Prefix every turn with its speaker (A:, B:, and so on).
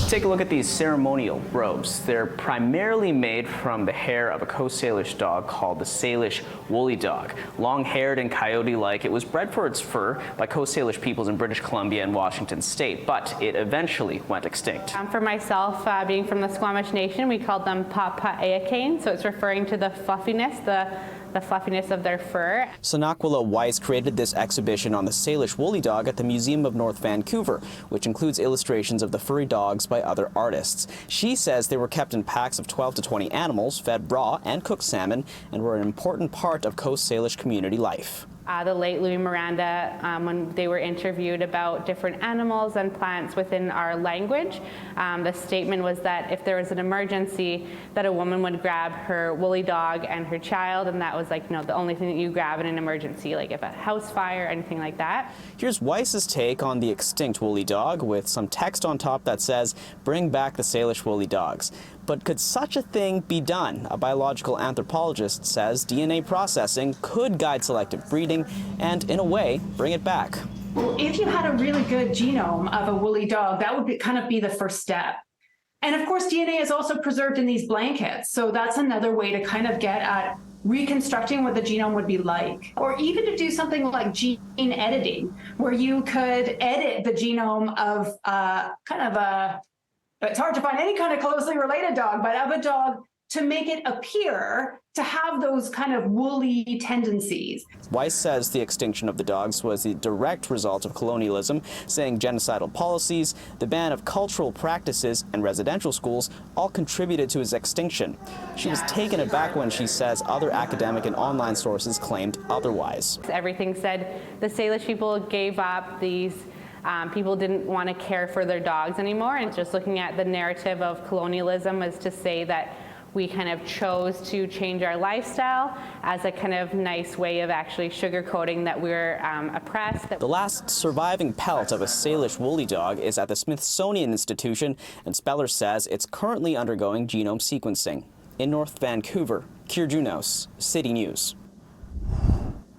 A: Let's take a look at these ceremonial robes. They're primarily made from the hair of a Coast Salish dog called the Salish Woolly Dog. Long-haired and coyote-like, it was bred for its fur by Coast Salish peoples in British Columbia and Washington State, but it eventually went extinct.
B: For myself, being from the Squamish Nation, we called them Papa'eakane, so it's referring to the fluffiness, the fluffiness of their fur.
A: Sonaquila Weiss created this exhibition on the Salish Woolly Dog at the Museum of North Vancouver, which includes illustrations of the furry dogs by other artists. She says they were kept in packs of 12 to 20 animals, fed raw and cooked salmon, and were an important part of Coast Salish community life.
B: The late Louis Miranda, when they were interviewed about different animals and plants within our language, the statement was that if there was an emergency, that a woman would grab her woolly dog and her child, and that was like, the only thing that you grab in an emergency, like if a house fire or anything like that. Here's
A: Weiss's take on the extinct woolly dog with some text on top that says, "Bring back the Salish woolly dogs." But could such a thing be done? A biological anthropologist says DNA processing could guide selective breeding and, in a way, bring it back.
C: Well, if you had a really good genome of a woolly dog, that would kind of be the first step. And of course, DNA is also preserved in these blankets. So that's another way to kind of get at reconstructing what the genome would be like. Or even to do something like gene editing, where you could edit the genome of it's hard to find any kind of closely related dog, but of a dog to make it appear to have those kind of woolly tendencies.
A: Weiss says the extinction of the dogs was the direct result of colonialism, saying genocidal policies, the ban of cultural practices, and residential schools all contributed to his extinction. She was taken aback when she says other academic and online sources claimed otherwise.
B: Everything said the Salish people gave up these people didn't want to care for their dogs anymore, and just looking at the narrative of colonialism is to say that we kind of chose to change our lifestyle as a kind of nice way of actually sugarcoating that we're oppressed.
A: The last surviving pelt of a Salish woolly dog is at the Smithsonian Institution, and Speller says it's currently undergoing genome sequencing. In North Vancouver, Kier Junos, City News.